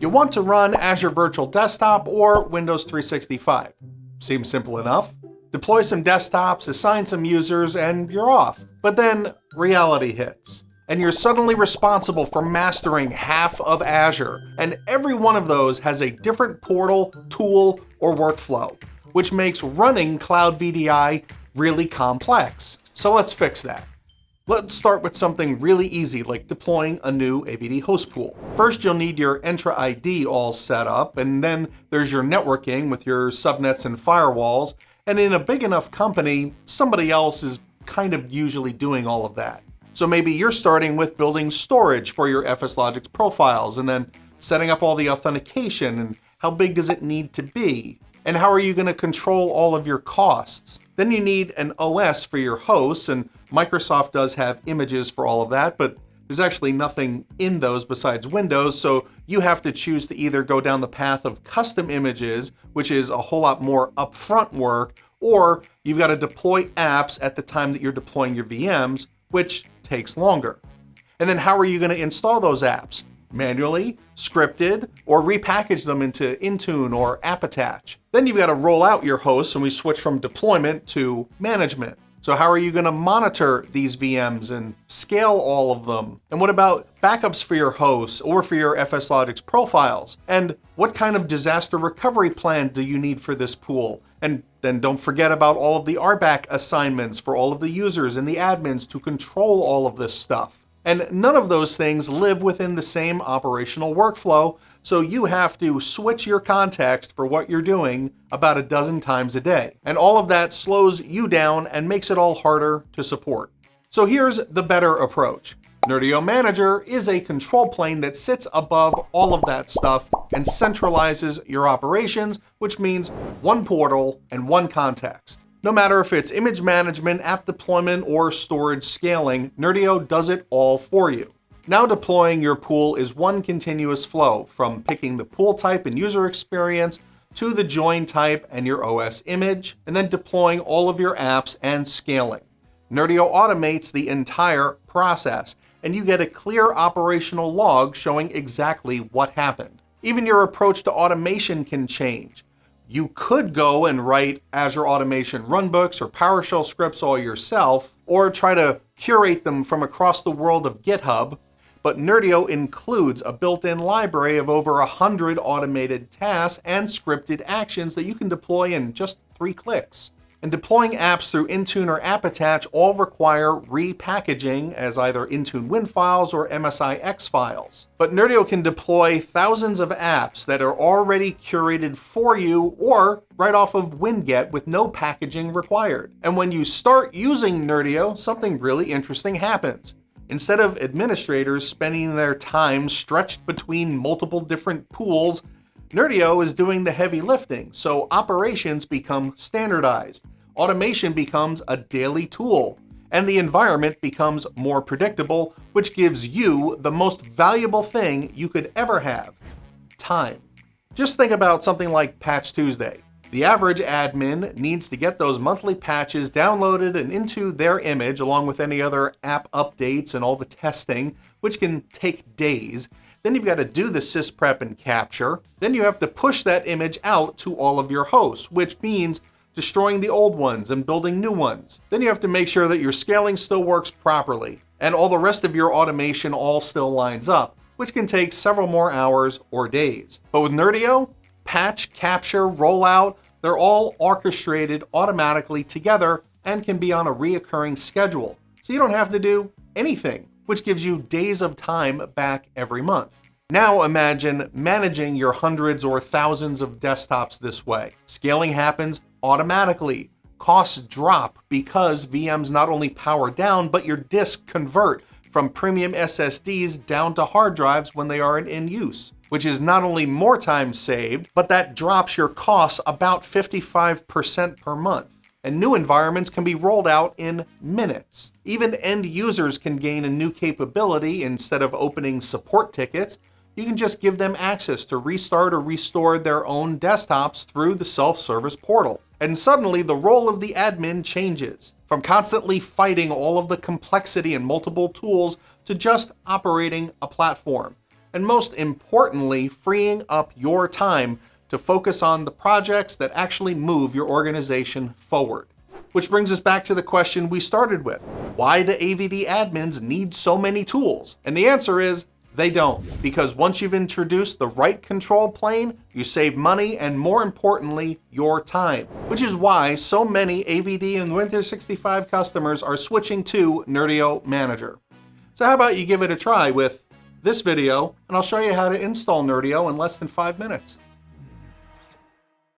You want to run Azure Virtual Desktop or Windows 365. Seems simple enough. Deploy some desktops, assign some users, and you're off. But then reality hits, and you're suddenly responsible for mastering half of Azure, and every one of those has a different portal, tool, or workflow, which makes running Cloud VDI really complex. So let's fix that. Let's start with something really easy, like deploying a new AVD host pool. First, you'll need your Entra ID all set up, and then there's your networking with your subnets and firewalls. And in a big enough company, somebody else is kind of usually doing all of that. So maybe you're starting with building storage for your FSLogix profiles, and then setting up all the authentication, and how big does it need to be? And how are you going to control all of your costs? Then you need an OS for your hosts, and Microsoft does have images for all of that, but there's actually nothing in those besides Windows, so you have to choose to either go down the path of custom images, which is a whole lot more upfront work, or you've got to deploy apps at the time that you're deploying your VMs, which takes longer. And then how are you going to install those apps? Manually, scripted, or repackage them into Intune or AppAttach. Then you've got to roll out your hosts, and we switch from deployment to management. So how are you going to monitor these VMs and scale all of them? And what about backups for your hosts or for your FSLogix profiles? And what kind of disaster recovery plan do you need for this pool? And then don't forget about all of the RBAC assignments for all of the users and the admins to control all of this stuff. And none of those things live within the same operational workflow, so you have to switch your context for what you're doing about a dozen times a day. And all of that slows you down and makes it all harder to support. So here's the better approach. Nerdio Manager is a control plane that sits above all of that stuff and centralizes your operations, which means one portal and one context. No matter if it's image management, app deployment, or storage scaling, Nerdio does it all for you. Now deploying your pool is one continuous flow, from picking the pool type and user experience to the join type and your OS image, and then deploying all of your apps and scaling. Nerdio automates the entire process, and you get a clear operational log showing exactly what happened. Even your approach to automation can change. You could go and write Azure Automation runbooks or PowerShell scripts all yourself, or try to curate them from across the world of GitHub, but Nerdio includes a built-in library of over 100 automated tasks and scripted actions that you can deploy in just 3 clicks. And deploying apps through Intune or AppAttach all require repackaging as either Intune Win files or MSIX files. But Nerdio can deploy thousands of apps that are already curated for you or right off of Winget with no packaging required. And when you start using Nerdio, something really interesting happens. Instead of administrators spending their time stretched between multiple different pools, Nerdio is doing the heavy lifting, so operations become standardized, automation becomes a daily tool, and the environment becomes more predictable, which gives you the most valuable thing you could ever have: time. Just think about something like Patch Tuesday. The average admin needs to get those monthly patches downloaded and into their image, along with any other app updates and all the testing, which can take days. Then you've got to do the sysprep and capture. Then you have to push that image out to all of your hosts, which means destroying the old ones and building new ones. Then you have to make sure that your scaling still works properly, and all the rest of your automation all still lines up, which can take several more hours or days. But with Nerdio, patch, capture, rollout, they're all orchestrated automatically together and can be on a reoccurring schedule. So you don't have to do anything, which gives you days of time back every month. Now imagine managing your hundreds or thousands of desktops this way. Scaling happens automatically. Costs drop because VMs not only power down, but your disks convert from premium SSDs down to hard drives when they aren't in use, which is not only more time saved, but that drops your costs about 55% per month. And new environments can be rolled out in minutes. Even end users can gain a new capability. Instead of opening support tickets, you can just give them access to restart or restore their own desktops through the self-service portal. And suddenly the role of the admin changes, from constantly fighting all of the complexity and multiple tools to just operating a platform. and most importantly, freeing up your time to focus on the projects that actually move your organization forward. Which brings us back to the question we started with. Why do AVD admins need so many tools? And the answer is, they don't. Because once you've introduced the right control plane, you save money and, more importantly, your time. Which is why so many AVD and Windows 65 customers are switching to Nerdio Manager. So how about you give it a try with this video, and I'll show you how to install Nerdio in less than 5 minutes.